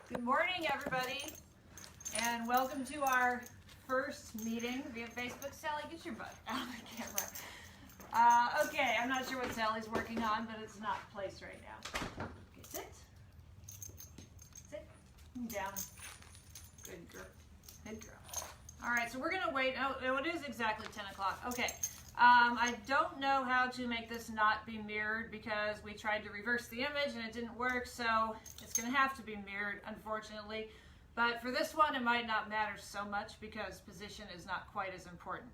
Good morning, everybody, and welcome to our first meeting via Facebook. Sally, get your butt out of the camera. Okay, I'm not sure what Sally's working on, but it's not placed right now. Okay, sit. Sit. Down. Good girl. Good girl. All right, so we're going to wait. Oh, it is exactly 10 o'clock. Okay. I don't know how to make this not be mirrored because we tried to reverse the image and it didn't work, so it's going to have to be mirrored, unfortunately. But for this one, it might not matter so much because position is not quite as important.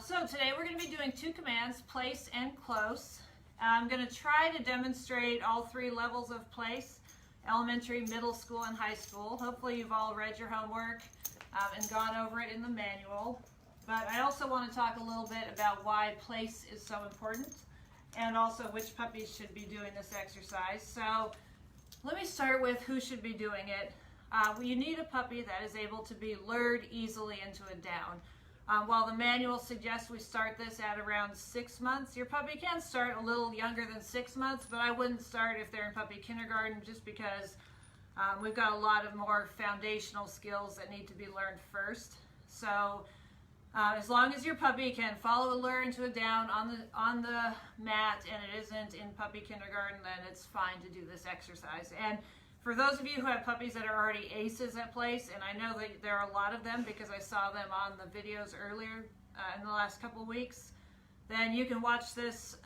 So today we're going to be doing two commands, place and close. I'm going to try to demonstrate all three levels of place, elementary, middle school, and high school. Hopefully you've all read your homework and gone over it in the manual. But I also want to talk a little bit about why place is so important and also which puppies should be doing this exercise. So let me start with who should be doing it. You need a puppy that is able to be lured easily into a down. While the manual suggests we start this at around 6 months, your puppy can start a little younger than 6 months, but I wouldn't start if they're in puppy kindergarten just because we've got a lot of more foundational skills that need to be learned first. So as long as your puppy can follow a lure into a down on the mat and it isn't in puppy kindergarten, then it's fine to do this exercise. And for those of you who have puppies that are already aces at place, and I know that there are a lot of them because I saw them on the videos earlier in the last couple of weeks, then you can watch this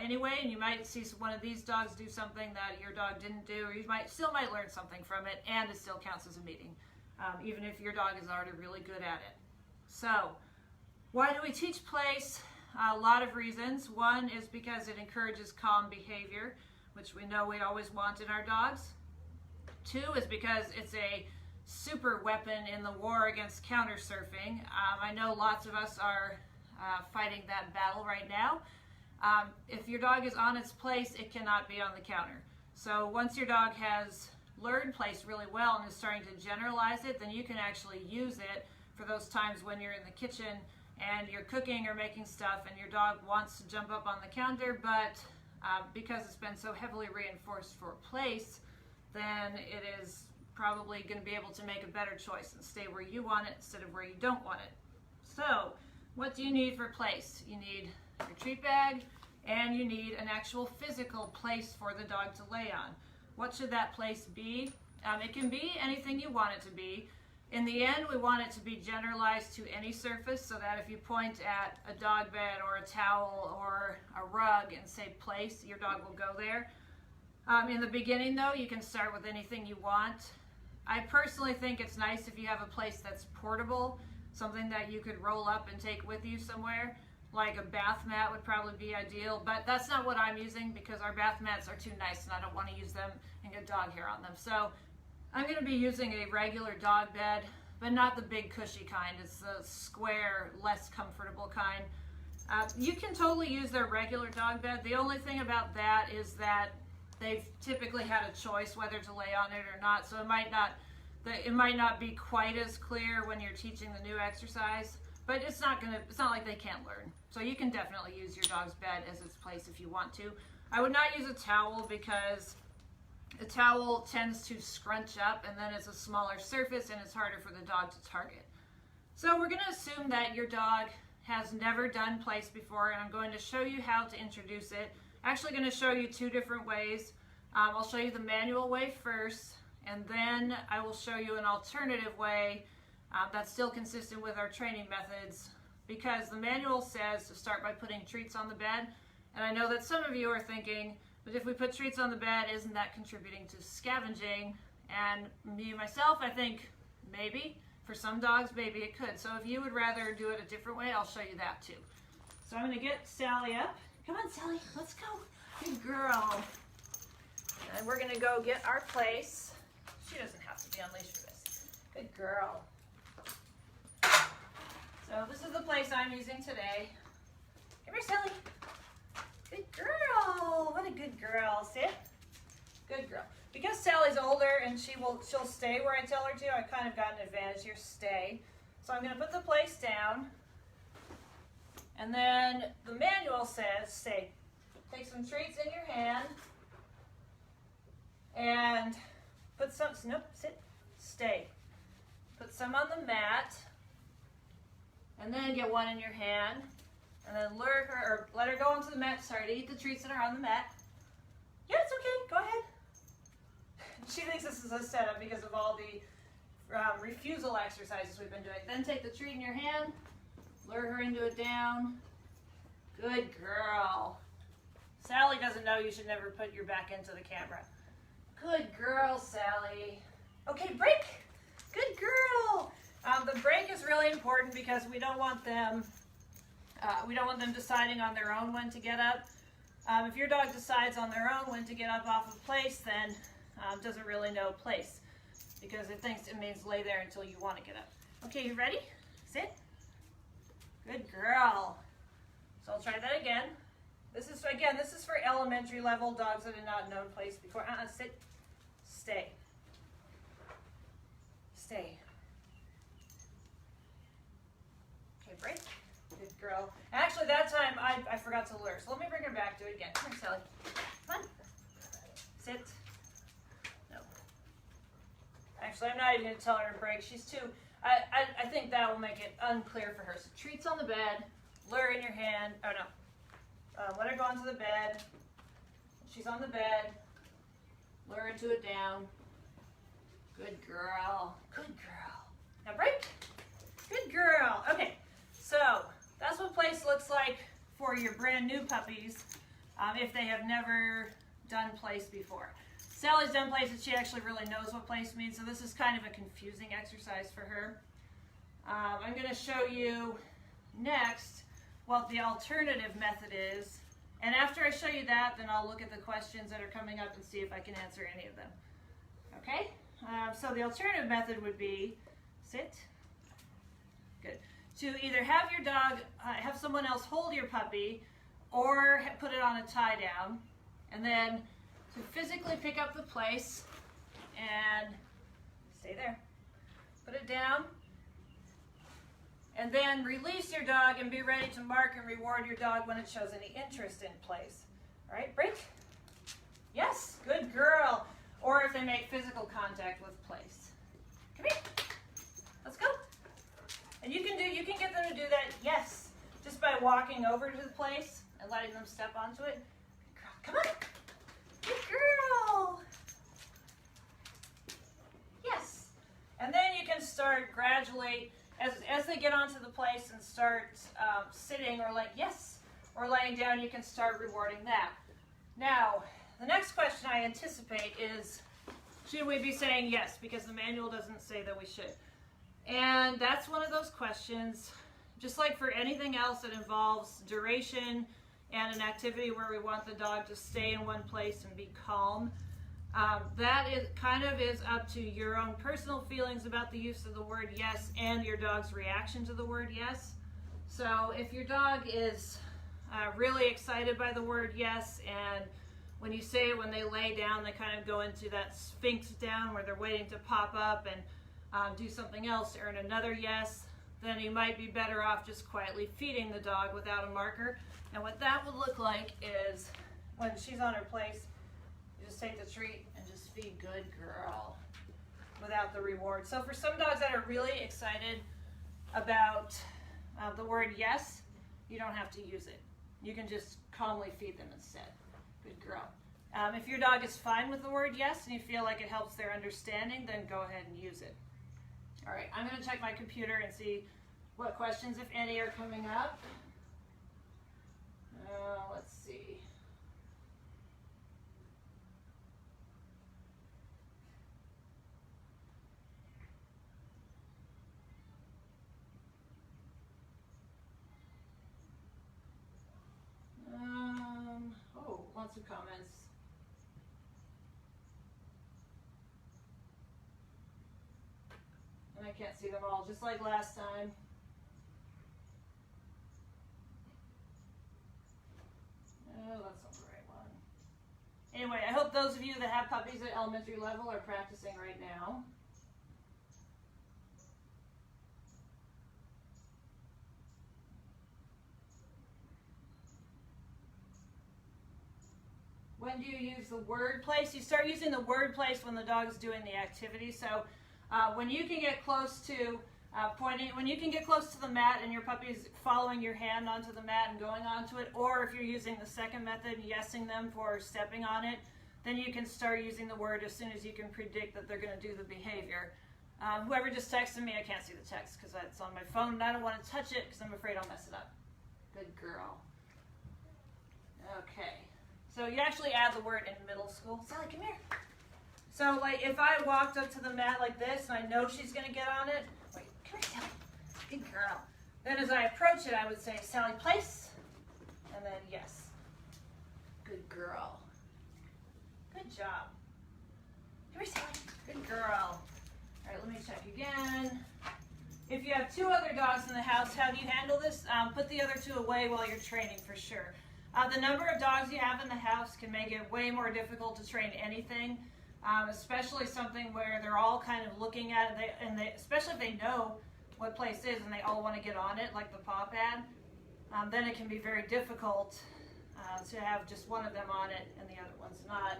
anyway, and you might see one of these dogs do something that your dog didn't do, or you still might learn something from it, and it still counts as a meeting, even if your dog is already really good at it. So why do we teach place? A lot of reasons. One is because it encourages calm behavior, which we know we always want in our dogs. Two is because it's a super weapon in the war against counter surfing. I know lots of us are fighting that battle right now. If your dog is on its place, it cannot be on the counter. So once your dog has learned place really well and is starting to generalize it, then you can actually use it for those times when you're in the kitchen and you're cooking or making stuff and your dog wants to jump up on the counter, but because it's been so heavily reinforced for place, then it is probably going to be able to make a better choice and stay where you want it instead of where you don't want it. So what do you need for place? You need your treat bag and you need an actual physical place for the dog to lay on. What should that place be? It can be anything you want it to be. In the end, we want it to be generalized to any surface so that if you point at a dog bed or a towel or a rug and say place, your dog will go there. In the beginning, though, you can start with anything you want. I personally think it's nice if you have a place that's portable, something that you could roll up and take with you somewhere. Like a bath mat would probably be ideal, but that's not what I'm using because our bath mats are too nice and I don't want to use them and get dog hair on them. So I'm going to be using a regular dog bed, but not the big cushy kind. It's the square, less comfortable kind. You can totally use their regular dog bed. The only thing about that is that they've typically had a choice whether to lay on it or not, so it might not be quite as clear when you're teaching the new exercise, but it's not like they can't learn. So you can definitely use your dog's bed as its place if you want to. I would not use a towel because a towel tends to scrunch up and then it's a smaller surface and it's harder for the dog to target. So we're going to assume that your dog has never done place before, and I'm going to show you how to introduce it. Actually going to show you two different ways. I'll show you the manual way first, and then I will show you an alternative way that's still consistent with our training methods, because the manual says to start by putting treats on the bed, and I know that some of you are thinking, but if we put treats on the bed, isn't that contributing to scavenging? And me, myself, I think maybe. For some dogs, maybe it could. So if you would rather do it a different way, I'll show you that too. So I'm going to get Sally up. Come on, Sally, let's go. Good girl. And we're going to go get our place. She doesn't have to be unleashed for this. Good girl. So this is the place I'm using today. Come here, Sally. Good girl. What a good girl. Sit. Good girl. Because Sally's older and she'll stay where I tell her to, I kind of got an advantage here. Stay. So I'm going to put the place down. And then the manual says, stay. Take some treats in your hand and Put some, nope, sit, stay. Put some on the mat, and then get one in your hand, and then lure her, or let her go onto the mat, sorry, to eat the treats that are on the mat. Yeah, it's okay, go ahead. She thinks this is a setup because of all the refusal exercises we've been doing. Then take the treat in your hand, lure her into a down. Good girl. Sally doesn't know you should never put your back into the camera. Good girl, Sally. Okay, break. Good girl. The break is really important because we don't want them deciding on their own when to get up. If your dog decides on their own when to get up off of place, then doesn't really know place because it thinks it means lay there until you want to get up. Okay, you ready? Sit. Good girl. So I'll try that again. This is for elementary level dogs that have not known place before. Sit. Stay. Stay. Okay, break. Good girl. Actually, that time I forgot to lure, so let me bring her back. Do it again. Come here, Sally. Come on. Sit. No. Actually, I'm not even going to tell her to break. She's too... I think that will make it unclear for her. So treats on the bed, lure in your hand. Oh, no. Let her go onto the bed. She's on the bed. Lure her to it down. Good girl. Good girl. Now break. Good girl. Okay, so that's what place looks like for your brand new puppies if they have never done place before. Sally's done place and she actually really knows what place means, so this is kind of a confusing exercise for her. I'm going to show you next what the alternative method is, and after I show you that, then I'll look at the questions that are coming up and see if I can answer any of them. Okay? So the alternative method would be sit. Good. To either have your dog, have someone else hold your puppy, or put it on a tie down, and then to physically pick up the place and stay there. Put it down, and then release your dog and be ready to mark and reward your dog when it shows any interest in place. All right, break. Yes, good girl. Or if they make physical contact with place. Come here. Let's go. And you can get them to do that, yes, just by walking over to the place and letting them step onto it. Good girl. Come on. Good girl. Yes. And then you can start gradually, as they get onto the place and start sitting or or laying down, you can start rewarding that. Now, the next question I anticipate is, should we be saying yes? Because the manual doesn't say that we should. And that's one of those questions, just like for anything else that involves duration and an activity where we want the dog to stay in one place and be calm. That is up to your own personal feelings about the use of the word yes and your dog's reaction to the word yes. So if your dog is really excited by the word yes, and when you say it when they lay down, they kind of go into that sphinx down where they're waiting to pop up and do something else to earn another yes, then you might be better off just quietly feeding the dog without a marker. And what that would look like is when she's on her place, you just take the treat and just feed good girl without the reward. So for some dogs that are really excited about the word yes, you don't have to use it. You can just calmly feed them instead. Good girl. If your dog is fine with the word yes and you feel like it helps their understanding, then go ahead and use it. All right, I'm going to check my computer and see what questions, if any, are coming up. Let's see. Lots of comments. And I can't see them all, just like last time. Oh, that's not the right one. Anyway, I hope those of you that have puppies at elementary level are practicing right now. When do you use the word place? You start using the word place when the dog is doing the activity. So when you can get close to when you can get close to the mat and your puppy is following your hand onto the mat and going onto it, or if you're using the second method, yesing them for stepping on it, then you can start using the word as soon as you can predict that they're going to do the behavior. Whoever just texted me, I can't see the text because it's on my phone and I don't want to touch it because I'm afraid I'll mess it up. Good girl. Okay. So you actually add the word in middle school. Sally, come here. So like if I walked up to the mat like this and I know she's going to get on it, wait, come here, Sally. Good girl. Then as I approach it, I would say, Sally, place. And then yes. Good girl. Good job. Come here, Sally. Good girl. All right, let me check again. If you have two other dogs in the house, how do you handle this? Put the other two away while you're training for sure. The number of dogs you have in the house can make it way more difficult to train anything, especially something where they're all kind of looking at it, especially if they know what place is and they all want to get on it, like the paw pad. Then it can be very difficult to have just one of them on it and the other one's not.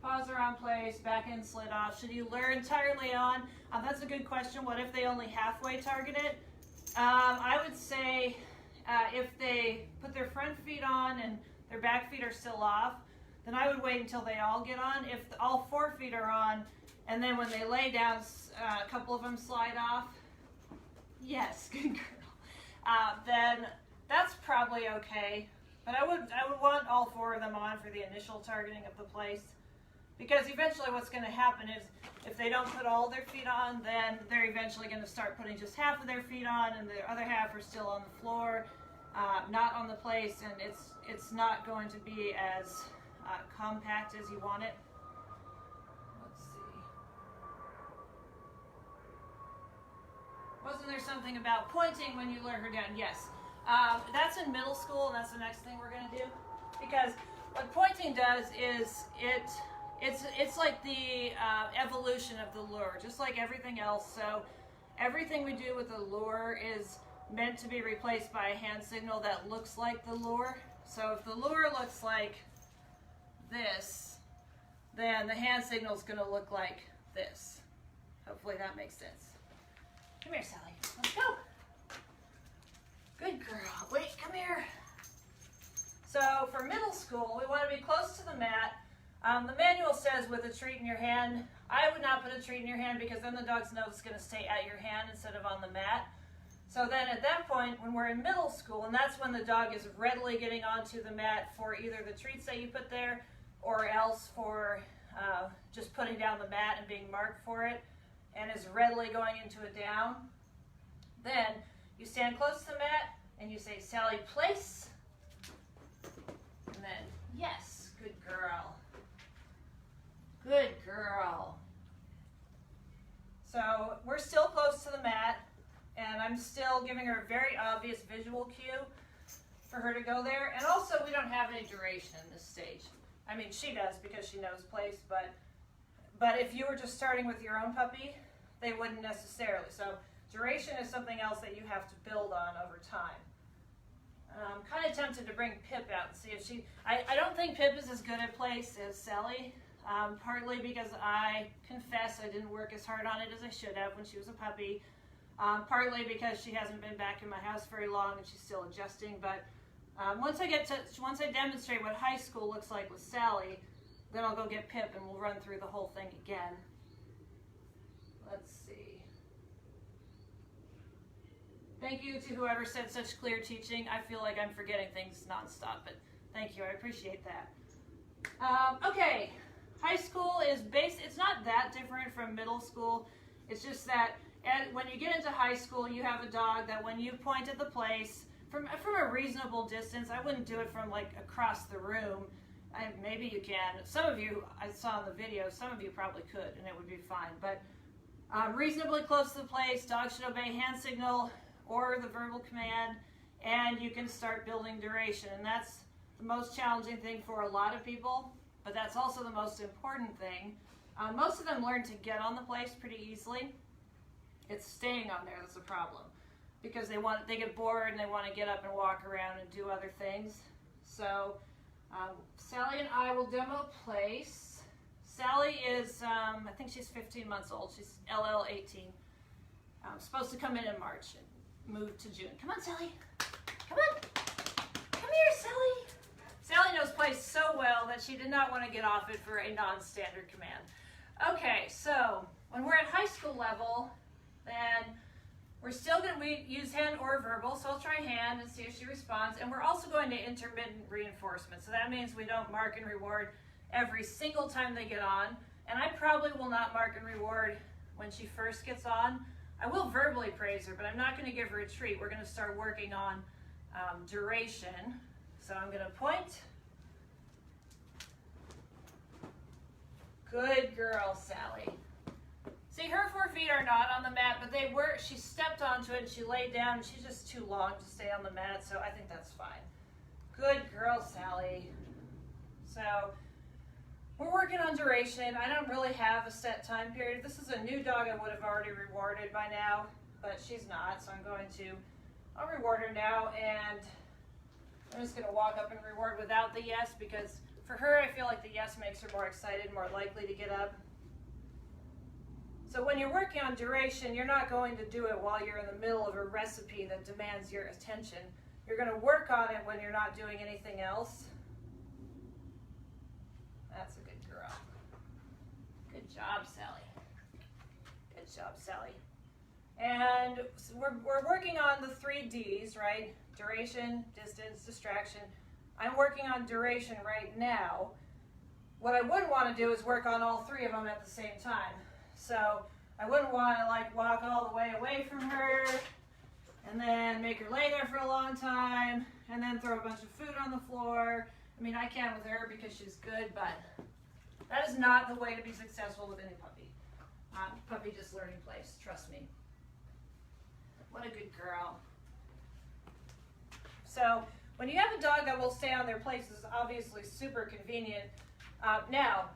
Paws are on place, back end slid off. Should you lure entirely on? That's a good question. What if they only halfway target it? I would say if they put their front feet on and their back feet are still off, then I would wait until they all get on. If all 4 feet are on, and then when they lay down, a couple of them slide off, yes, good girl, then that's probably okay. But I would want all 4 of them on for the initial targeting of the place. Because eventually what's going to happen is if they don't put all their feet on, then they're eventually going to start putting just half of their feet on and the other half are still on the floor, not on the place, and it's not going to be as compact as you want it. Let's see. Wasn't there something about pointing when you lure her down? Yes. That's in middle school, and that's the next thing we're going to do. Because what pointing does is it's like the evolution of the lure, just like everything else. So everything we do with the lure is meant to be replaced by a hand signal that looks like the lure. So if the lure looks like this, then the hand signal is going to look like this. Hopefully that makes sense. Come here, Sally. Let's go. Good girl. Wait, come here. So for middle school, we want to be close to the mat. The manual says with a treat in your hand. I would not put a treat in your hand because then the dog's nose is going to stay at your hand instead of on the mat. So then at that point, when we're in middle school, and that's when the dog is readily getting onto the mat for either the treats that you put there or else for just putting down the mat and being marked for it, and is readily going into a down, then you stand close to the mat and you say, Sally, place, and then, yes, good girl. Good girl. So we're still close to the mat, and I'm still giving her a very obvious visual cue for her to go there. And also, we don't have any duration in this stage. I mean, she does because she knows place, but if you were just starting with your own puppy, they wouldn't necessarily. So duration is something else that you have to build on over time. I'm kind of tempted to bring Pip out and see if she... I don't think Pip is as good at place as Sally, partly because I confess I didn't work as hard on it as I should have when she was a puppy, partly because she hasn't been back in my house very long and she's still adjusting. But once I demonstrate what high school looks like with Sally, then I'll go get Pip and we'll run through the whole thing again. Let's see. Thank you to whoever said such clear teaching. I feel like I'm forgetting things nonstop, but thank you. I appreciate that. Okay, high school is it's not that different from middle school. It's just that when you get into high school, you have a dog that when you point at the place from a reasonable distance, I wouldn't do it from like across the room. Maybe you can. Some of you, I saw in the video, some of you probably could, and it would be fine. But reasonably close to the place, dogs should obey hand signal or the verbal command, and you can start building duration. And that's the most challenging thing for a lot of people, but that's also the most important thing. Most of them learn to get on the place pretty easily. It's staying on there that's the problem, because they get bored and they want to get up and walk around and do other things. So Sally and I will demo place. Sally is, I think she's 15 months old. She's LL 18. Supposed to come in March and move to June. Come on, Sally. Come on. Come here, Sally. Sally knows place so well that she did not want to get off it for a non-standard command. Okay, so when we're at high school level, then we're still going to use hand or verbal, so I'll try hand and see if she responds. And we're also going to intermittent reinforcement. So that means we don't mark and reward every single time they get on. And I probably will not mark and reward when she first gets on. I will verbally praise her, but I'm not going to give her a treat. We're going to start working on duration. So I'm going to point. Good girl, Sally. See, her 4 feet are not on the mat, but they were. She stepped onto it and she laid down, and she's just too long to stay on the mat, so I think that's fine. Good girl, Sally. So we're working on duration. I don't really have a set time period. If this is a new dog, I would have already rewarded by now, but she's not, so I'll reward her now, and I'm just going to walk up and reward without the yes, because for her, I feel like the yes makes her more excited, more likely to get up. So when you're working on duration, you're not going to do it while you're in the middle of a recipe that demands your attention. You're going to work on it when you're not doing anything else. That's a good girl. Good job, Sally. Good job, Sally. And so we're working on the 3 Ds, right? Duration, distance, distraction. I'm working on duration right now. What I wouldn't want to do is work on all 3 of them at the same time. So I wouldn't want to like walk all the way away from her and then make her lay there for a long time and then throw a bunch of food on the floor. I mean, I can with her because she's good, but that is not the way to be successful with any puppy. Puppy just learning place, trust me. What a good girl. So when you have a dog that will stay on their place, it's obviously super convenient. Now,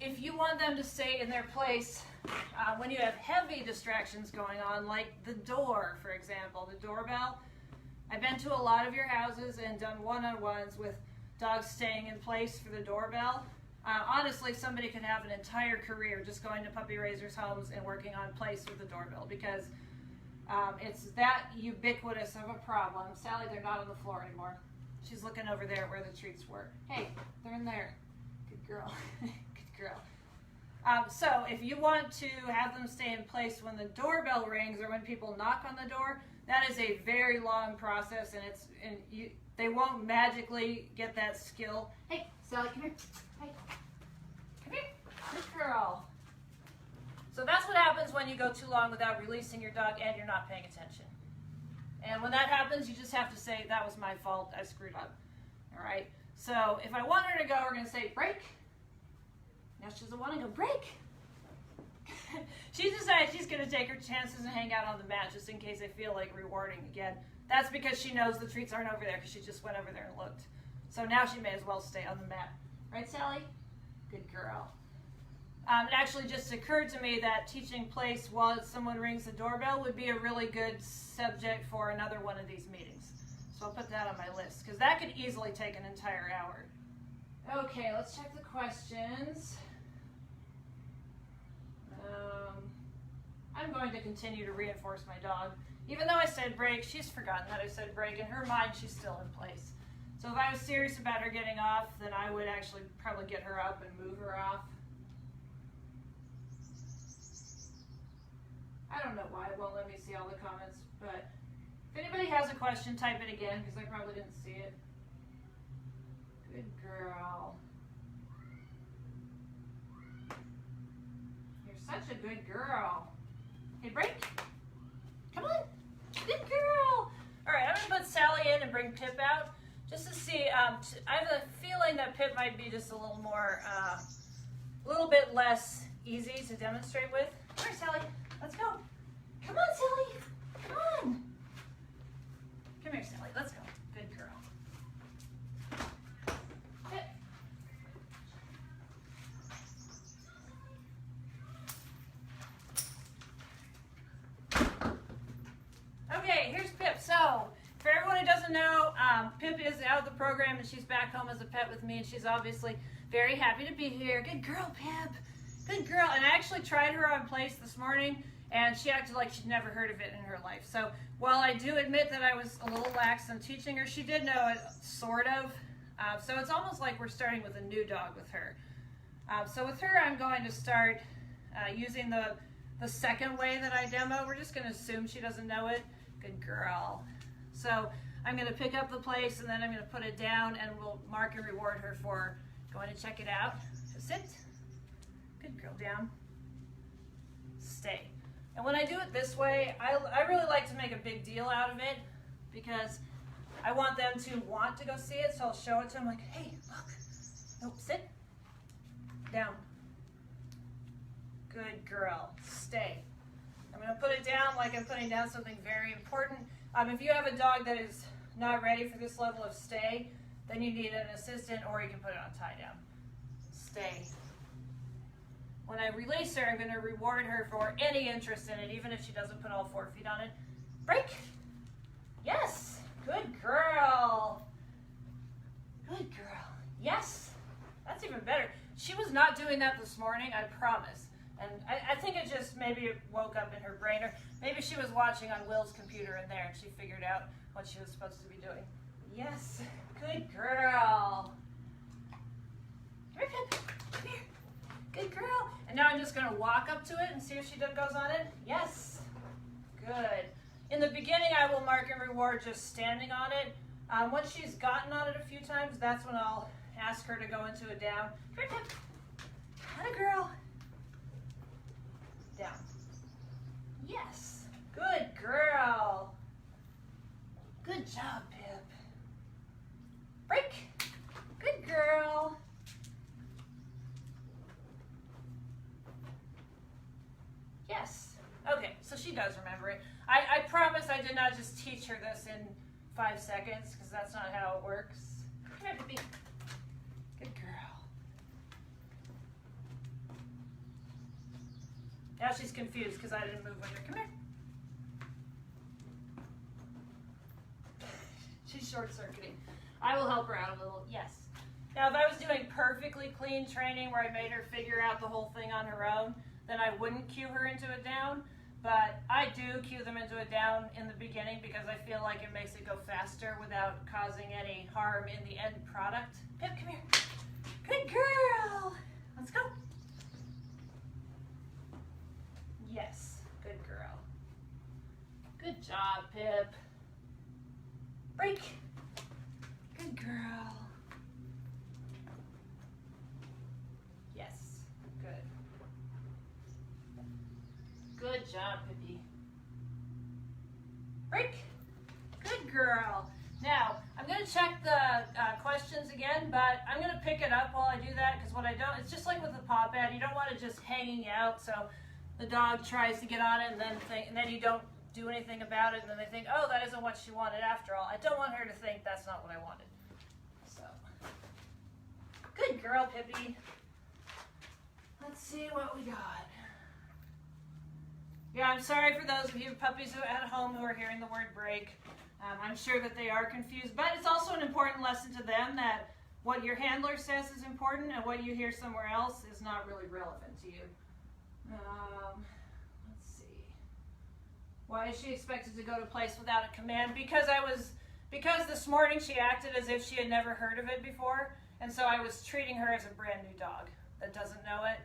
if you want them to stay in their place when you have heavy distractions going on, like the door, for example, the doorbell. I've been to a lot of your houses and done one-on-ones with dogs staying in place for the doorbell. Honestly, somebody could have an entire career just going to puppy raisers' homes and working on place with the doorbell because it's that ubiquitous of a problem. Sally, they're not on the floor anymore. She's looking over there where the treats were. Hey, they're in there. Good girl. Good girl. So if you want to have them stay in place when the doorbell rings or when people knock on the door, that is a very long process, and they won't magically get that skill. Hey, Sally, come here. Hey, come here. Good girl. So that's what happens when you go too long without releasing your dog and you're not paying attention. And when that happens, you just have to say, that was my fault, I screwed up. All right? So if I want her to go, we're going to say, break. Now she doesn't want to go, break. She decided she's going to take her chances and hang out on the mat just in case I feel like rewarding again. That's because she knows the treats aren't over there because she just went over there and looked. So now she may as well stay on the mat. Right, Sally? Good girl. It actually just occurred to me that teaching place while someone rings the doorbell would be a really good subject for another one of these meetings. So I'll put that on my list because that could easily take an entire hour. Okay, let's check the questions. I'm going to continue to reinforce my dog. Even though I said break, she's forgotten that I said break. In her mind, she's still in place. So if I was serious about her getting off, then I would actually probably get her up and move her off. I don't know why it won't let me see all the comments, but if anybody has a question, type it again because I probably didn't see it. Good girl. You're such a good girl. Hey, break. Come on. Good girl. All right, I'm going to put Sally in and bring Pip out just to see. I have a feeling that Pip might be just a little more, a little bit less easy to demonstrate with. Come here, Sally. Let's go. Come on, Sally. Come on. Come here, Sally. Let's go. Good girl. Pip. Okay, here's Pip. So, for everyone who doesn't know, Pip is out of the program and she's back home as a pet with me, and she's obviously very happy to be here. Good girl, Pip. Good girl. And I actually tried her on place this morning, and she acted like she'd never heard of it in her life. So while I do admit that I was a little lax in teaching her, she did know it, sort of. So it's almost like we're starting with a new dog with her. So with her, I'm going to start using the second way that I demo. We're just going to assume she doesn't know it. Good girl. So I'm going to pick up the place, and then I'm going to put it down, and we'll mark and reward her for going to check it out. So sit. Good girl, down. Stay. And when I do it this way, I really like to make a big deal out of it because I want them to want to go see it, so I'll show it to them like, hey, look. Nope, sit. Down. Good girl. Stay. I'm going to put it down like I'm putting down something very important. If you have a dog that is not ready for this level of stay, then you need an assistant, or you can put it on tie down. Stay. When I release her, I'm going to reward her for any interest in it, even if she doesn't put all 4 feet on it. Break. Yes. Good girl. Good girl. Yes. That's even better. She was not doing that this morning, I promise. And I think it just maybe it woke up in her brain, or maybe she was watching on Will's computer in there and she figured out what she was supposed to be doing. Yes. Good girl. Come here, Pip. Come here. Good girl. And now I'm just going to walk up to it and see if she goes on it. Yes. Good. In the beginning, I will mark and reward just standing on it. Once she's gotten on it a few times, that's when I'll ask her to go into a down. Come here, Pip. Atta girl. Down. Yes. Good girl. Good job, Pip. Break. Good girl. Yes. Okay, so she does remember it. I promise I did not just teach her this in 5 seconds, because that's not how it works. Come here, Pippi. Good girl. Now she's confused because I didn't move with her. Come here. She's short-circuiting. I will help her out a little. Yes. Now, if I was doing perfectly clean training where I made her figure out the whole thing on her own, then I wouldn't cue her into a down. But I do cue them into a down in the beginning because I feel like it makes it go faster without causing any harm in the end product. Pip, come here. Good girl. Let's go. Yes, good girl. Good job, Pip. Break. Good girl. Yes, good. Good job, Pippi. Break. Good girl. Now, I'm going to check the questions again, but I'm going to pick it up while I do that, because what I don't, it's just like with the pop ad, you don't want it just hanging out, so the dog tries to get on it and then you don't do anything about it, and then they think, oh, that isn't what she wanted after all. I don't want her to think that's not what I wanted. So, good girl, Pippi. Let's see what we got. Yeah, I'm sorry for those of you puppies who are at home who are hearing the word break. I'm sure that they are confused, but it's also an important lesson to them that what your handler says is important and what you hear somewhere else is not really relevant to you. Let's see. Why is she expected to go to place without a command? Because this morning she acted as if she had never heard of it before, and so I was treating her as a brand new dog that doesn't know it.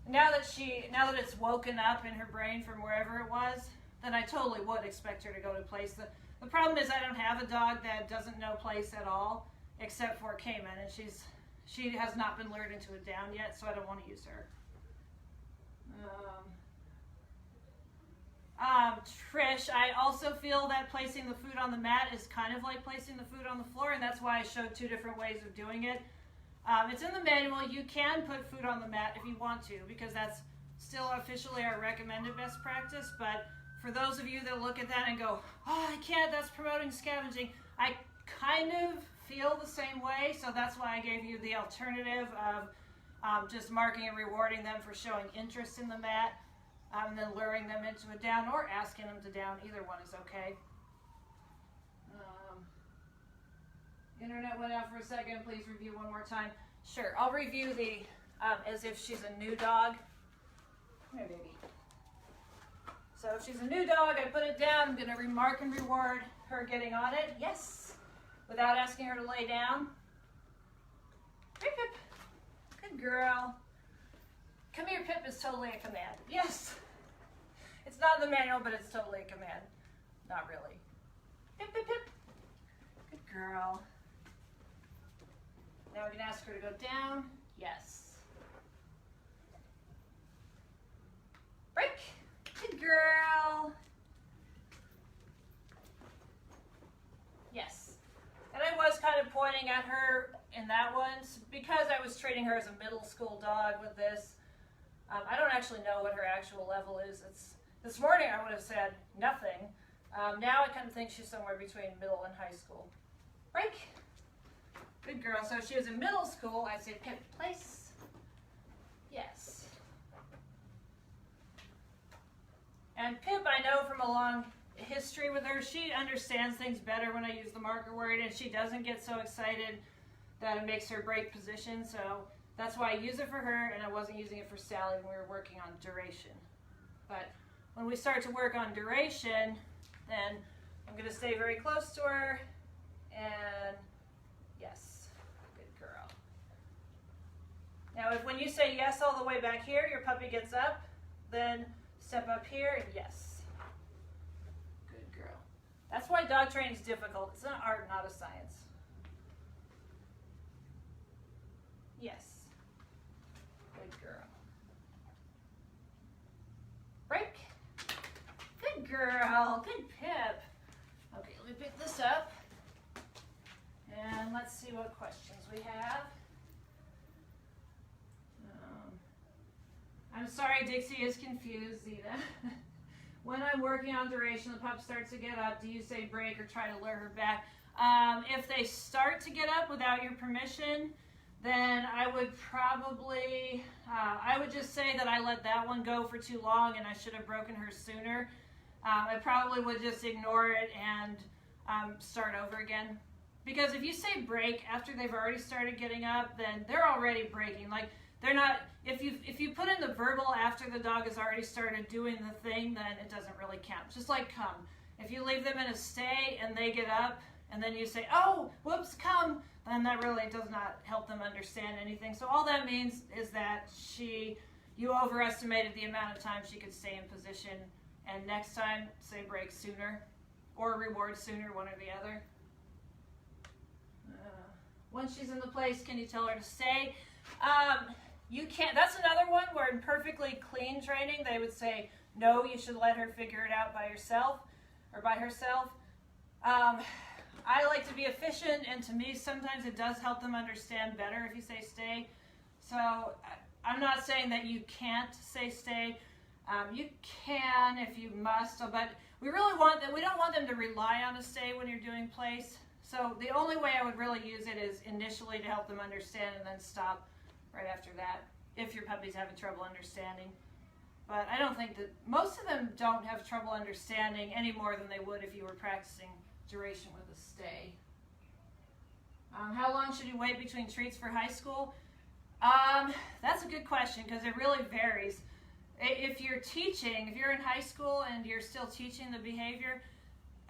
Now that it's woken up in her brain from wherever it was, then I totally would expect her to go to place. The problem is I don't have a dog that doesn't know place at all, except for Cayman, and she has not been lured into a down yet, so I don't want to use her. Trish, I also feel that placing the food on the mat is kind of like placing the food on the floor, and that's why I showed 2 different ways of doing it. It's in the manual. You can put food on the mat if you want to, because that's still officially our recommended best practice, but for those of you that look at that and go, oh, I can't, that's promoting scavenging, I kind of feel the same way, so that's why I gave you the alternative of just marking and rewarding them for showing interest in the mat, and then luring them into a down or asking them to down. Either one is okay. Internet went out for a second. Please review one more time. Sure, I'll review the as if she's a new dog. Come here, baby. So if she's a new dog, I put it down. I'm going to remark and reward her getting on it. Yes. Without asking her to lay down. Pip, Pip. Good girl. Come here, Pip is totally a command. Yes. It's not in the manual, but it's totally a command. Not really. Pip, Pip, Pip. Good girl. Now we can ask her to go down. Yes. Break. Good girl. Yes. And I was kind of pointing at her in that one because I was treating her as a middle school dog with this. I don't actually know what her actual level is. This morning I would have said nothing. Now I kind of think she's somewhere between middle and high school. Break. Good girl. So if she was in middle school, I'd say Pip, place. Yes. And Pip, I know from a long history with her, she understands things better when I use the marker word, and she doesn't get so excited that it makes her break position. So that's why I use it for her, and I wasn't using it for Sally when we were working on duration. But when we start to work on duration, then I'm going to stay very close to her, and yes, good girl. Now, when you say yes all the way back here, your puppy gets up, then step up here, and yes. Good girl. That's why dog training is difficult. It's an art, not a science. Yes. Good girl. Break. Good girl. Good Pip. Okay, let me pick this up. And let's see what questions we have. I'm sorry, Dixie is confused, Zeta. When I'm working on duration, the pup starts to get up, do you say break or try to lure her back? If they start to get up without your permission, then I would probably, I would just say that I let that one go for too long and I should have broken her sooner. I probably would just ignore it and start over again. Because if you say break after they've already started getting up, then they're already breaking. Like, they're not, if you put in the verbal after the dog has already started doing the thing, then it doesn't really count. Just like come. If you leave them in a stay and they get up and then you say, oh, whoops, come, then that really does not help them understand anything. So all that means is that you overestimated the amount of time she could stay in position, and next time say break sooner or reward sooner, one or the other. Once she's in the place, can you tell her to stay? You can't. That's another one where in perfectly clean training, they would say, no, you should let her figure it out by yourself or by herself. I like to be efficient, and to me, sometimes it does help them understand better if you say stay. So I'm not saying that you can't say stay. You can if you must, but we really want that. We don't want them to rely on a stay when you're doing place. So the only way I would really use it is initially to help them understand and then stop right after that if your puppy's having trouble understanding. But I don't think that, most of them don't have trouble understanding any more than they would if you were practicing duration with a stay. How long should you wait between treats for high school? That's a good question because it really varies. If you're teaching, if you're in high school and you're still teaching the behavior,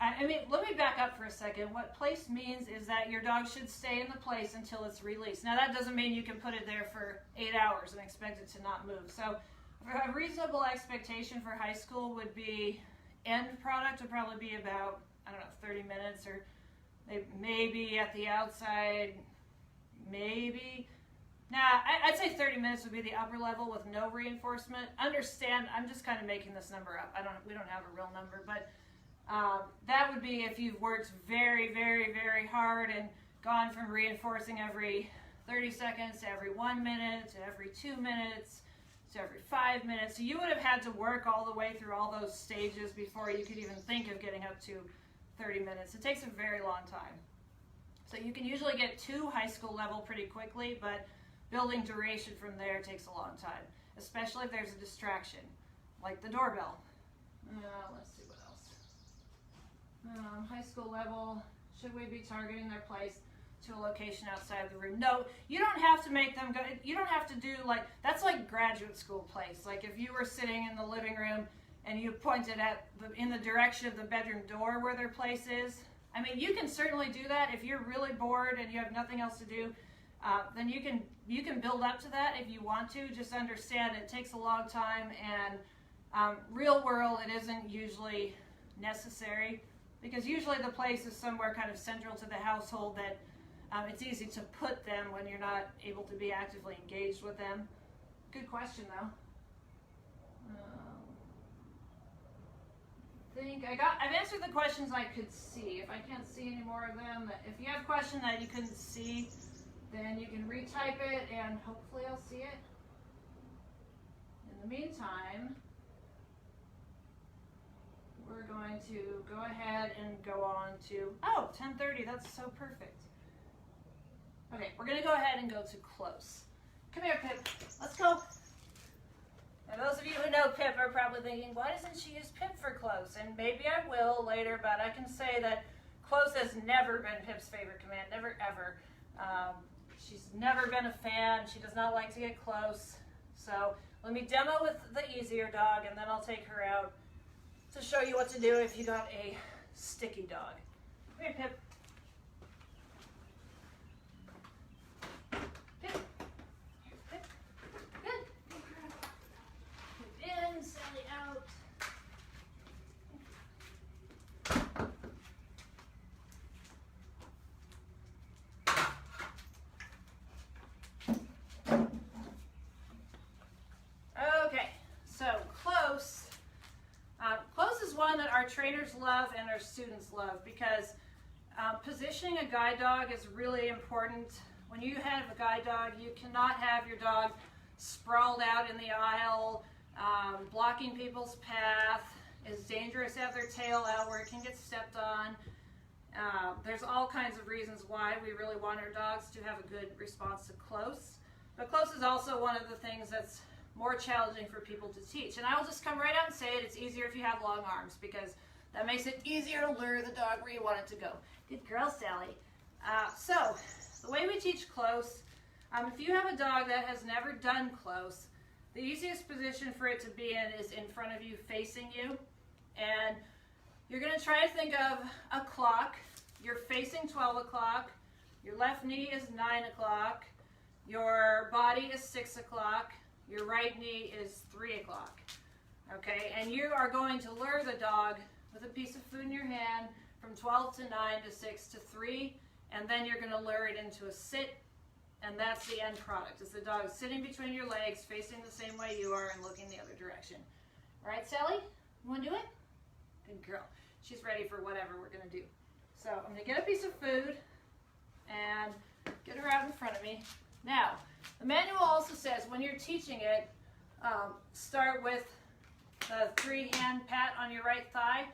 I mean, let me back up for a second. What place means is that your dog should stay in the place until it's released. Now, that doesn't mean you can put it there for 8 hours and expect it to not move. So a reasonable expectation for high school would be, end product would probably be about, I don't know, 30 minutes, or maybe at the outside, maybe. Nah, I'd say 30 minutes would be the upper level with no reinforcement. Understand, I'm just kind of making this number up. We don't have a real number, but that would be if you've worked very, very, very hard and gone from reinforcing every 30 seconds to every 1 minute to every 2 minutes to every 5 minutes. So you would have had to work all the way through all those stages before you could even think of getting up to 30 minutes. It takes a very long time. So you can usually get to high school level pretty quickly, but building duration from there takes a long time, especially if there's a distraction, like the doorbell. Let's see what else. High school level, should we be targeting their place? to a location outside of the room. No, you don't have to make them go, you don't have to do like, that's like graduate school place. Like if you were sitting in the living room and you pointed in the direction of the bedroom door where their place is. I mean, you can certainly do that if you're really bored and you have nothing else to do. Then you can build up to that if you want to. Just understand it takes a long time, and real world it isn't usually necessary, because usually the place is somewhere kind of central to the household that it's easy to put them when you're not able to be actively engaged with them. Good question though. I've answered the questions I could see. If I can't see any more of them, if you have a question that you couldn't see, then you can retype it and hopefully I'll see it. In the meantime, we're going to go ahead and go on to, 10:30, that's so perfect. Okay, we're going to go ahead and go to close. Come here, Pip. Let's go. Now, those of you who know Pip are probably thinking, why doesn't she use Pip for close? And maybe I will later, but I can say that close has never been Pip's favorite command, never ever. She's never been a fan. She does not like to get close. So let me demo with the easier dog, and then I'll take her out to show you what to do if you got a sticky dog. Come here, Pip. Pip. Pip. Good. Pip in, Sally out. Okay, so close. Close is one that our trainers love and our students love, because positioning a guide dog is really important. When you have a guide dog, you cannot have your dog sprawled out in the aisle, blocking people's path. It's dangerous to have their tail out where it can get stepped on. There's all kinds of reasons why we really want our dogs to have a good response to close. But close is also one of the things that's more challenging for people to teach. And I'll just come right out and say it. It's easier if you have long arms, because that makes it easier to lure the dog where you want it to go. Good girl, Sally. So the way we teach close, if you have a dog that has never done close, the easiest position for it to be in is in front of you, facing you. And you're going to try to think of a clock. You're facing 12 o'clock. Your left knee is 9 o'clock. Your body is 6 o'clock. Your right knee is 3 o'clock. Okay, and you are going to lure the dog with a piece of food in your hand from 12 to 9 to 6 to 3, and then you're going to lure it into a sit, and that's the end product. It's the dog sitting between your legs, facing the same way you are, and looking the other direction. All right, Sally, you want to do it? Good girl. She's ready for whatever we're going to do. So I'm going to get a piece of food and get her out in front of me. Now, the manual also says when you're teaching it, start with the 3-hand pat on your right thigh.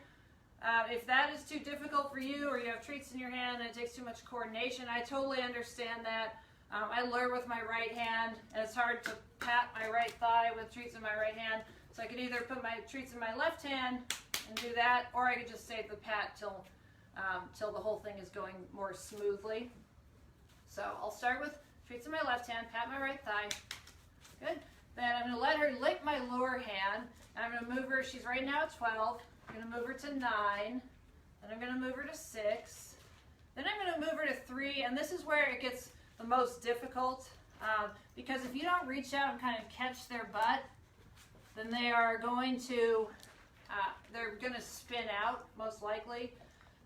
If that is too difficult for you, or you have treats in your hand and it takes too much coordination, I totally understand that. I lure with my right hand, and it's hard to pat my right thigh with treats in my right hand. So I could either put my treats in my left hand and do that, or I could just save the pat till the whole thing is going more smoothly. So I'll start with treats in my left hand, pat my right thigh. Good. Then I'm going to let her lick my lure hand. And I'm going to move her. She's right now at 12. I'm going to move her to 9. Then I'm going to move her to 6. Then I'm going to move her to 3. And this is where it gets the most difficult. Because if you don't reach out and kind of catch their butt, then they are going to, they're going to spin out, most likely.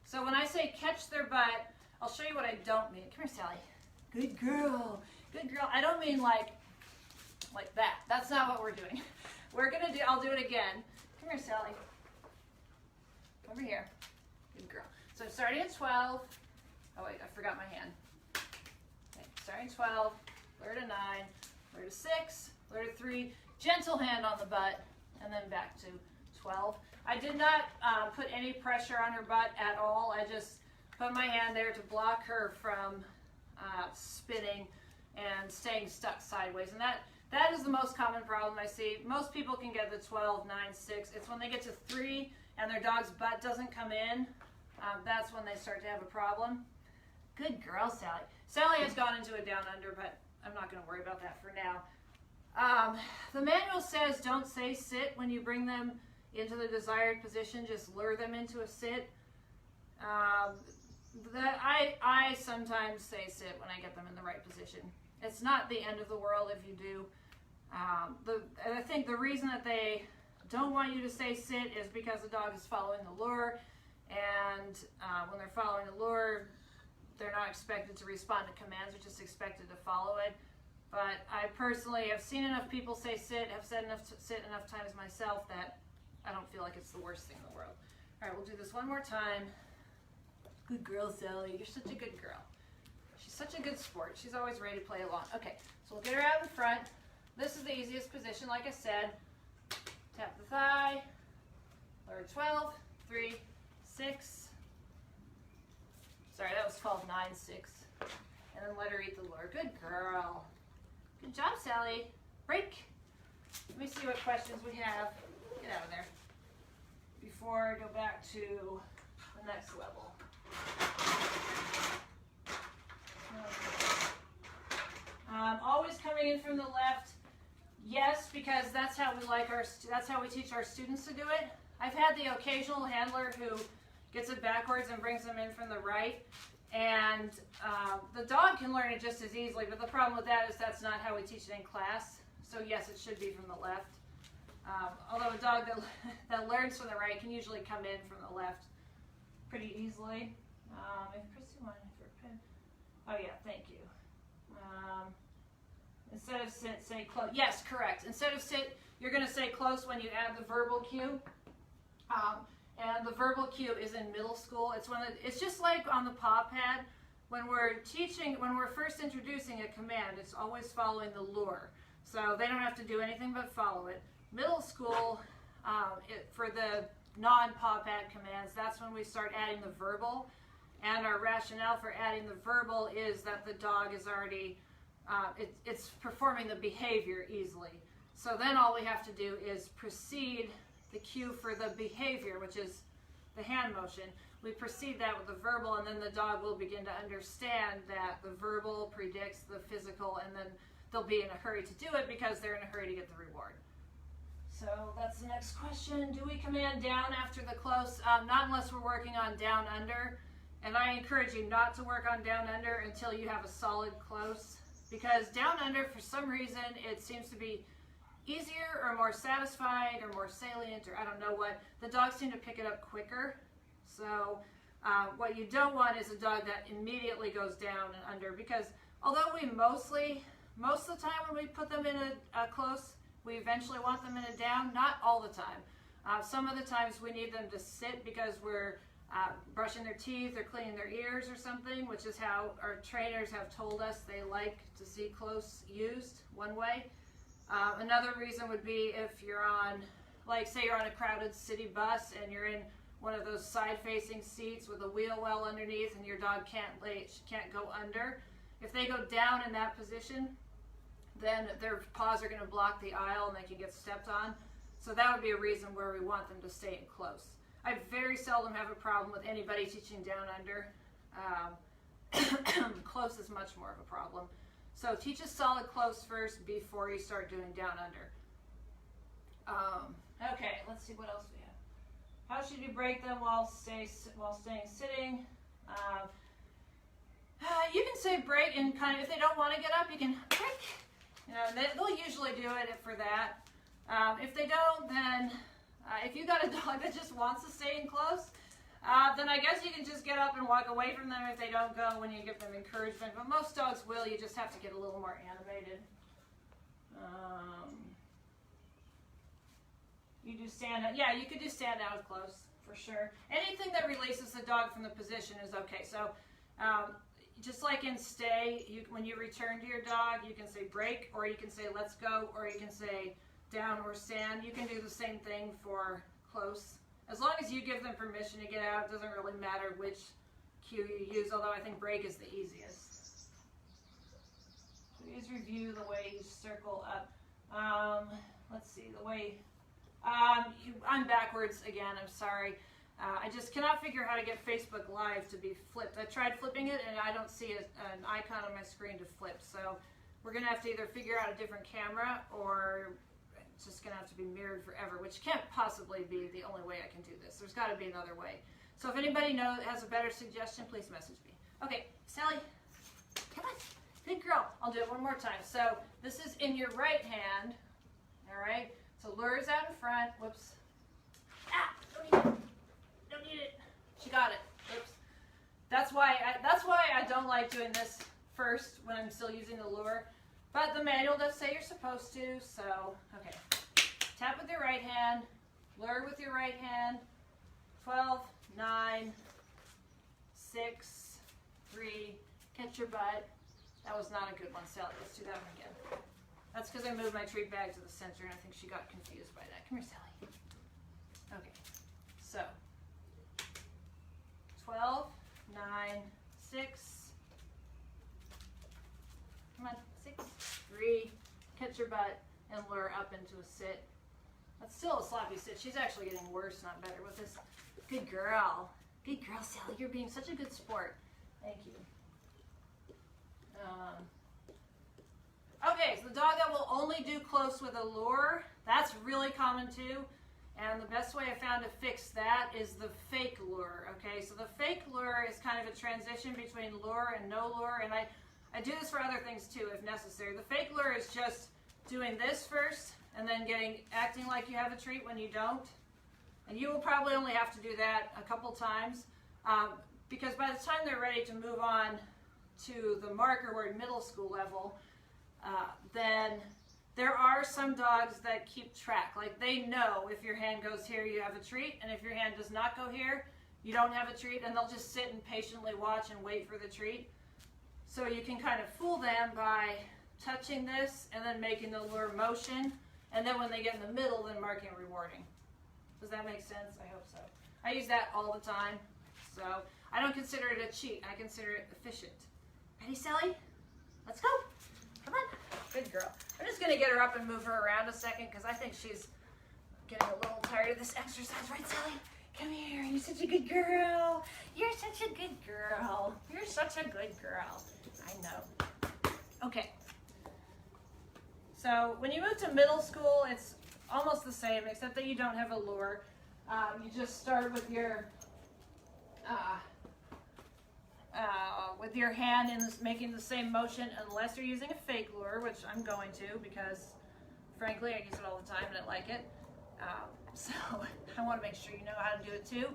So when I say catch their butt, I'll show you what I don't mean. Come here, Sally. Good girl. Good girl. I don't mean like that. That's not what we're doing. We're going to do, I'll do it again. Come here, Sally. Over here. Good girl. So starting at 12. Oh, wait, I forgot my hand. Okay, starting 12, lure to 9, lure to 6, lure to 3, gentle hand on the butt, and then back to 12. I did not put any pressure on her butt at all. I just put my hand there to block her from spinning and staying stuck sideways. And that is the most common problem I see. Most people can get the 12, 9, 6. It's when they get to 3 and their dog's butt doesn't come in. That's when they start to have a problem. Good girl, Sally. Sally has gone into a down under, but I'm not going to worry about that for now. The manual says don't say sit when you bring them into the desired position. Just lure them into a sit. I sometimes say sit when I get them in the right position. It's not the end of the world if you do. I think the reason that they don't want you to say sit is because the dog is following the lure, and when they're following the lure, they're not expected to respond to commands, they're just expected to follow it. But I personally have seen enough people say sit, have said enough to sit enough times myself that I don't feel like it's the worst thing in the world. All right, we'll do this one more time. Good girl, Sally. You're such a good girl. She's such a good sport. She's always ready to play along. Okay, so we'll get her out in front. This is the easiest position, like I said. Tap the thigh. Lower 12, 3, 6. Sorry, that was 12, 9, 6. And then let her eat the lure. Good girl. Good job, Sally. Break. Let me see what questions we have. Get out of there. Before I go back to the next level. Always coming in from the left. Yes, because that's how we teach our students to do it. I've had the occasional handler who gets it backwards and brings them in from the right. And the dog can learn it just as easily, but the problem with that is that's not how we teach it in class. So yes, it should be from the left. Although a dog that learns from the right can usually come in from the left pretty easily. If Christy wanted for a pen. Oh yeah, thank you. Instead of sit, say close. Yes, correct. Instead of sit, you're going to say close when you add the verbal cue. And the verbal cue is in middle school. It's just like on the paw pad. When we're first introducing a command, it's always following the lure. So they don't have to do anything but follow it. Middle school, for the non-paw pad commands, that's when we start adding the verbal. And our rationale for adding the verbal is that the dog is already, it's performing the behavior easily. So then all we have to do is precede the cue for the behavior, which is the hand motion. We precede that with the verbal, and then the dog will begin to understand that the verbal predicts the physical, and then they'll be in a hurry to do it because they're in a hurry to get the reward. So that's the next question. Do we command down after the close? Not unless we're working on down under. And I encourage you not to work on down under until you have a solid close. Because down under, for some reason, it seems to be easier or more satisfied or more salient, or I don't know what. The dogs seem to pick it up quicker. So what you don't want is a dog that immediately goes down and under, because although we most of the time when we put them in a close, we eventually want them in a down, not all the time. Some of the times we need them to sit because we're brushing their teeth or cleaning their ears or something, which is how our trainers have told us they like to see close used one way. Another reason would be if you're on, like say you're on a crowded city bus and you're in one of those side-facing seats with a wheel well underneath and your dog can't go under. If they go down in that position, then their paws are going to block the aisle and they can get stepped on. So that would be a reason where we want them to stay in close. I very seldom have a problem with anybody teaching down under. Close is much more of a problem. So teach a solid close first before you start doing down under. Okay, let's see what else we have. How should you break them while staying sitting? You can say break, and kind of if they don't want to get up, you can break. You know, they'll usually do it for that. If they don't, then if you got a dog that just wants to stay in close, then I guess you can just get up and walk away from them if they don't go when you give them encouragement. But most dogs will. You just have to get a little more animated. You do stand out. Yeah, you could do stand out close for sure. Anything that releases the dog from the position is okay. So just like in stay, when you return to your dog, you can say break, or you can say let's go, or you can say down or stand. You can do the same thing for close. As long as you give them permission to get out, it doesn't really matter which cue you use, although I think break is the easiest. Please review the way you circle up. Let's see, the way, I'm backwards again, I'm sorry. I just cannot figure how to get Facebook Live to be flipped. I tried flipping it and I don't see an icon on my screen to flip. So we're going to have to either figure out a different camera or it's just going to have to be mirrored forever, which can't possibly be the only way I can do this. There's got to be another way. So if anybody has a better suggestion, please message me. Okay, Sally, come on. Good girl. I'll do it one more time. So this is in your right hand. All right. So lure's out in front. Whoops. Ah, don't need it. Don't need it. She got it. Oops. That's why I don't like doing this first when I'm still using the lure. But the manual does say you're supposed to. So, okay. Tap with your right hand. Lure with your right hand. 12, 9, 6, 3. Catch your butt. That was not a good one, Sally. Let's do that one again. That's because I moved my treat bag to the center and I think she got confused by that. Come here, Sally. Okay. So, 12, 9, 6. Come on, 6, 3. Catch your butt and lure up into a sit. That's still a sloppy sit. She's actually getting worse, not better with this. Good girl. Good girl, Sally. You're being such a good sport. Thank you. Okay, so the dog that will only do close with a lure, that's really common too. And the best way I found to fix that is the fake lure. Okay, so the fake lure is kind of a transition between lure and no lure. And I do this for other things too if necessary. The fake lure is just doing this first and then acting like you have a treat when you don't. And you will probably only have to do that a couple times because by the time they're ready to move on to the marker word middle school level, then there are some dogs that keep track. Like they know if your hand goes here, you have a treat, and if your hand does not go here, you don't have a treat, and they'll just sit and patiently watch and wait for the treat. So you can kind of fool them by touching this and then making the lure motion, and then when they get in the middle, then marking rewarding. Does that make sense? I hope so. I use that all the time, so I don't consider it a cheat. I consider it efficient. Ready, Sally? Let's go. Come on. Good girl. I'm just going to get her up and move her around a second because I think she's getting a little tired of this exercise. Right, Sally? Come here. You're such a good girl. You're such a good girl. You're such a good girl. I know. Okay. So when you move to middle school, it's almost the same except that you don't have a lure. You just start with your hand in making the same motion unless you're using a fake lure, which I'm going to because frankly I use it all the time and I like it. So I want to make sure you know how to do it too.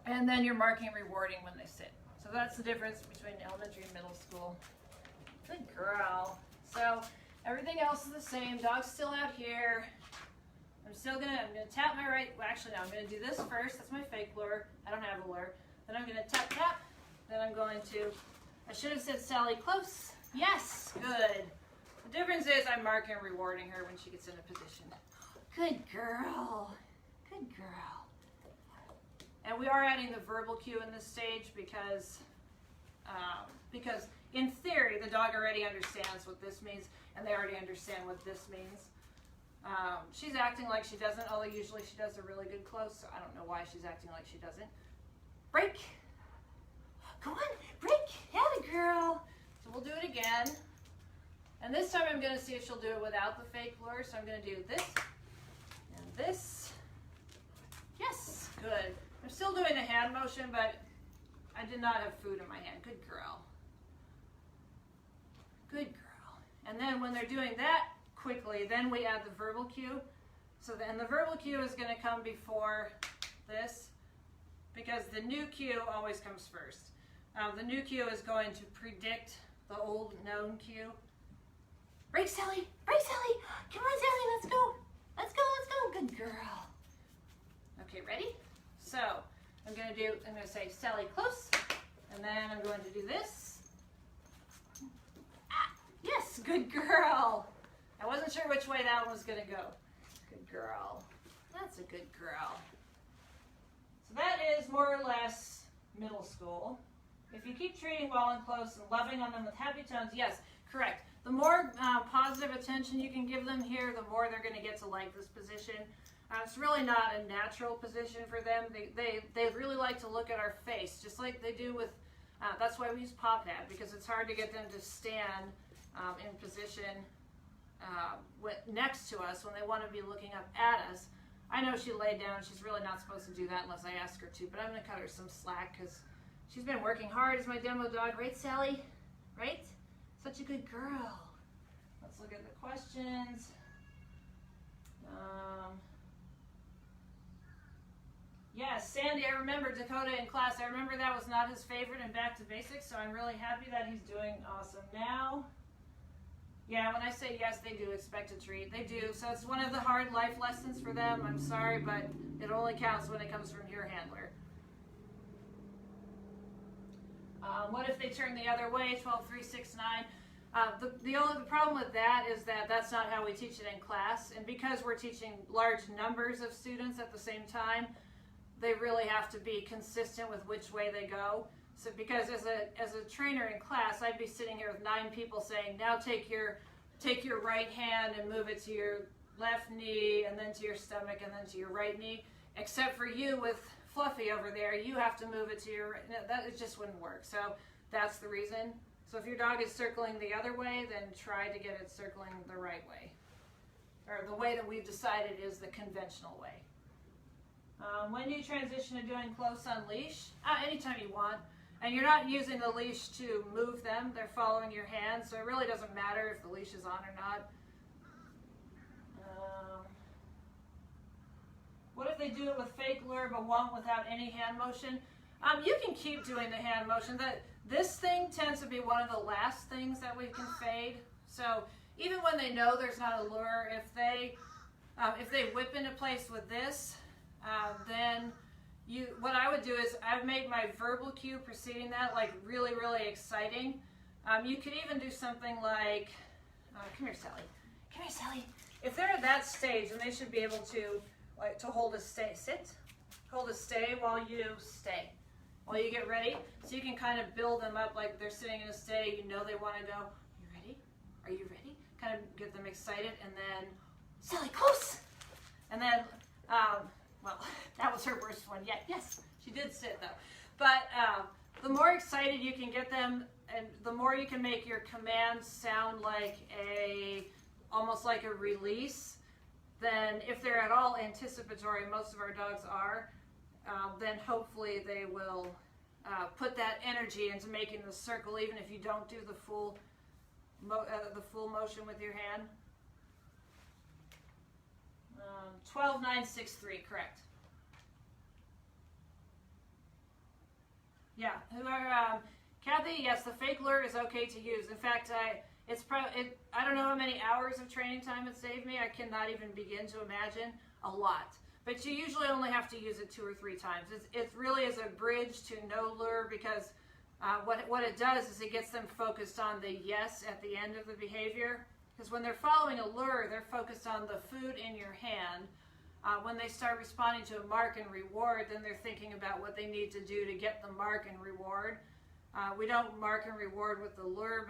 And then you're marking rewarding when they sit. So that's the difference between elementary and middle school. Good girl. So everything else is the same. Dog's still out here. I'm gonna tap my right, well actually no, I'm gonna do this first. That's my fake lure. I don't have a lure. Then I'm gonna tap tap. Then I'm going to, I should have said Sally close. Yes, good. The difference is I'm marking and rewarding her when she gets in a position. Good girl. Good girl. And we are adding the verbal cue in this stage because in theory the dog already understands what this means and they already understand what this means. She's acting like she doesn't, although usually she does a really good close, so I don't know why she's acting like she doesn't. Break. Go on, break. Atta girl. So we'll do it again. And this time I'm going to see if she'll do it without the fake lure. So I'm going to do this and this. Yes, good. I'm still doing a hand motion, but I did not have food in my hand. Good girl. Good girl. And then when they're doing that quickly, then we add the verbal cue. So then the verbal cue is going to come before this because the new cue always comes first. The new cue is going to predict the old known cue. Break, Sally! Break, Sally! Come on, Sally, let's go! Let's go, let's go! Good girl. Okay, ready? So, I'm going to say Sally close, and then I'm going to do this. Ah, yes, good girl. I wasn't sure which way that one was going to go. Good girl. That's a good girl. So that is more or less middle school. If you keep treating well and close and loving on them with happy tones, yes, correct. The more positive attention you can give them here, the more they're going to get to like this position. It's really not a natural position for them. They really like to look at our face, just like they do with, that's why we use paw pad, because it's hard to get them to stand in position next to us when they want to be looking up at us. I know she laid down. She's really not supposed to do that unless I ask her to, but I'm going to cut her some slack because she's been working hard as my demo dog. Right, Sally? Right? Such a good girl. Let's look at the questions. Yes, Sandy, I remember Dakota in class. I remember that was not his favorite in Back to Basics, so I'm really happy that he's doing awesome now. Yeah, when I say yes, they do expect a treat. They do. So it's one of the hard life lessons for them. I'm sorry, but it only counts when it comes from your handler. What if they turn the other way? 12, 3, 6, 9. The problem with that is that that's not how we teach it in class. And because we're teaching large numbers of students at the same time, they really have to be consistent with which way they go. So because as a trainer in class, I'd be sitting here with 9 people saying, now take your right hand and move it to your left knee, and then to your stomach, and then to your right knee. Except for you with Fluffy over there, you have to move it to your right. No, it just wouldn't work. So that's the reason. So if your dog is circling the other way, then try to get it circling the right way, or the way that we've decided is the conventional way. When do you transition to doing close on leash? Anytime you want. And you're not using the leash to move them. They're following your hand, so it really doesn't matter if the leash is on or not. What if they do it with fake lure but won't without any hand motion? You can keep doing the hand motion. This thing tends to be one of the last things that we can fade. So even when they know there's not a lure, if they whip into place with this, then what I would do is I've made my verbal cue preceding that like really, really exciting. You could even do something like, come here, Sally. Come here, Sally. If they're at that stage, then they should be able to hold a stay. Sit. Hold a stay while you stay. While you get ready. So you can kind of build them up like they're sitting in a stay. You know they want to go. You ready? Are you ready? Kind of get them excited, and then Sally, close. And then, well, that was her worst one yet. Yes, she did sit though. But the more excited you can get them, and the more you can make your commands sound like almost like a release, then if they're at all anticipatory, most of our dogs are, then hopefully they will put that energy into making the circle, even if you don't do the full motion with your hand. 12, 9, 6, 3, correct. Yeah, Kathy, yes, the fake lure is okay to use. In fact, I don't know how many hours of training time it saved me. I cannot even begin to imagine. A lot. But you usually only have to use it 2 or 3 times. It really is a bridge to no lure, because what it does is it gets them focused on the yes at the end of the behavior. Because when they're following a lure, they're focused on the food in your hand. When they start responding to a mark and reward, then they're thinking about what they need to do to get the mark and reward. We don't mark and reward with the lure,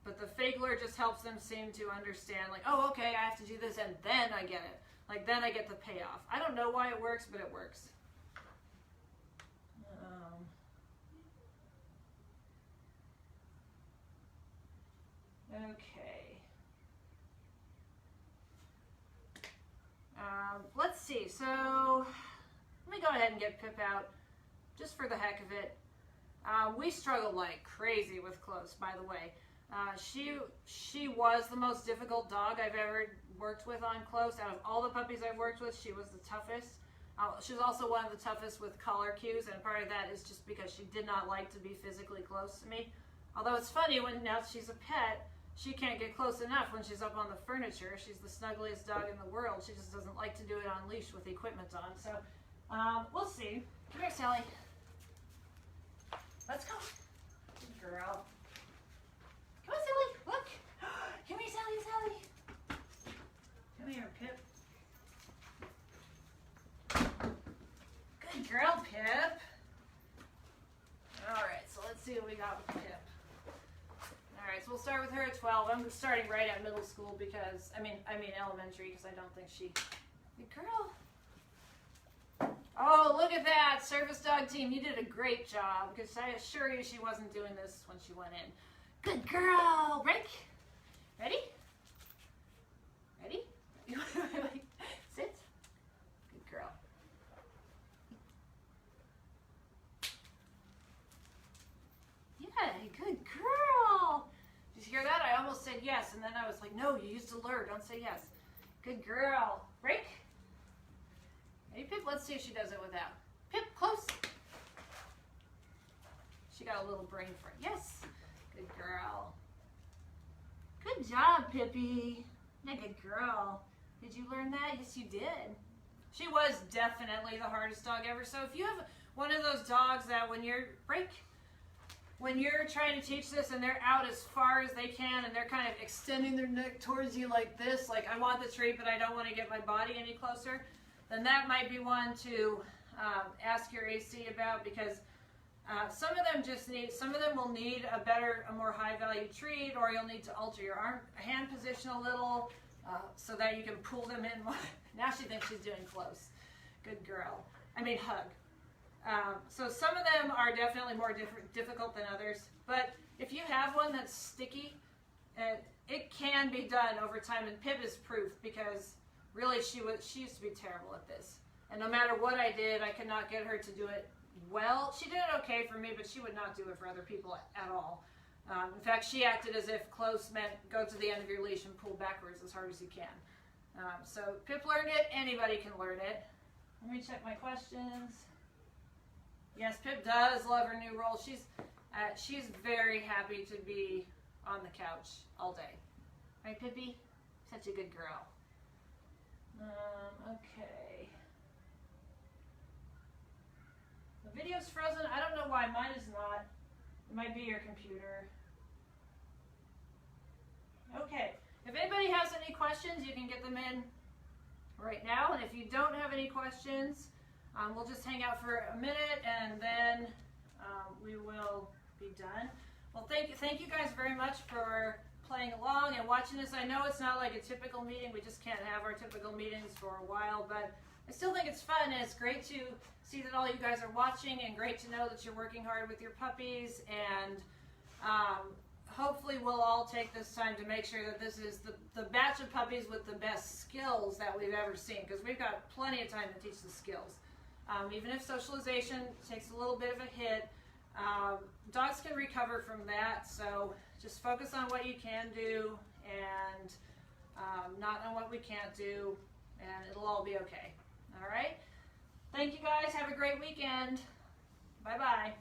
but the fake lure just helps them seem to understand, like, oh, okay, I have to do this, and then I get it. Like, then I get the payoff. I don't know why it works, but it works. Okay. Let's see. So let me go ahead and get Pip out just for the heck of it. We struggled like crazy with close, by the way. She was the most difficult dog I've ever worked with on close. Out of all the puppies I've worked with, she was the toughest. She was also one of the toughest with collar cues, and part of that is just because she did not like to be physically close to me. Although it's funny, now she's a pet, she can't get close enough when she's up on the furniture. She's the snuggliest dog in the world. She just doesn't like to do it on leash with equipment on. So we'll see. Come here, Sally. Let's go. Good girl. Come on, Sally. Look. Come here, Sally. Come here, Pip. Good girl, Pip. All right, so let's see what we got with Pip. All right, so we'll start with her at 12. I'm starting right at middle school because, I mean elementary, because I don't think she, good girl. Oh, look at that, service dog team, you did a great job, because I assure you she wasn't doing this when she went in. Good girl, break. Ready? Ready? Sit. Good girl. Yeah, good girl. Did you hear that? I almost said yes, and then I was like, no, you used alert, don't say yes. Good girl. Break. Ready, Pip? Let's see if she does it without. Pip, close. She got a little brain fart. Yes. Good girl. Good job, Pippi. Yeah, good girl. Did you learn that? Yes, you did. She was definitely the hardest dog ever. So if you have one of those dogs that when you're trying to teach this and they're out as far as they can and they're kind of extending their neck towards you like this, like I want the treat but I don't want to get my body any closer, then that might be one to ask your AC about, because some of them will need a more high value treat, or you'll need to alter your hand position a little so that you can pull them in more. Now she thinks she's doing close. Good girl. I mean hug. So some of them are definitely more difficult than others, but if you have one that's sticky, it can be done over time, and Pip is proof, because really she used to be terrible at this, and no matter what I did, I could not get her to do it well. She did it okay for me, but she would not do it for other people at all. In fact, she acted as if close meant go to the end of your leash and pull backwards as hard as you can. So Pip learned it, anybody can learn it. Let me check my questions. Yes, Pip does love her new role. She's very happy to be on the couch all day. Right, Pippi? Such a good girl. Okay. The video's frozen. I don't know why. Mine is not. It might be your computer. Okay. If anybody has any questions, you can get them in right now. And if you don't have any questions, we'll just hang out for a minute and then we will be done. Well, thank you guys very much for playing along and watching this. I know it's not like a typical meeting. We just can't have our typical meetings for a while, but I still think it's fun, and it's great to see that all you guys are watching, and great to know that you're working hard with your puppies, and hopefully we'll all take this time to make sure that this is the batch of puppies with the best skills that we've ever seen, because we've got plenty of time to teach the skills. Even if socialization takes a little bit of a hit, dogs can recover from that, so just focus on what you can do and not on what we can't do, and it'll all be okay. All right? Thank you guys. Have a great weekend. Bye-bye.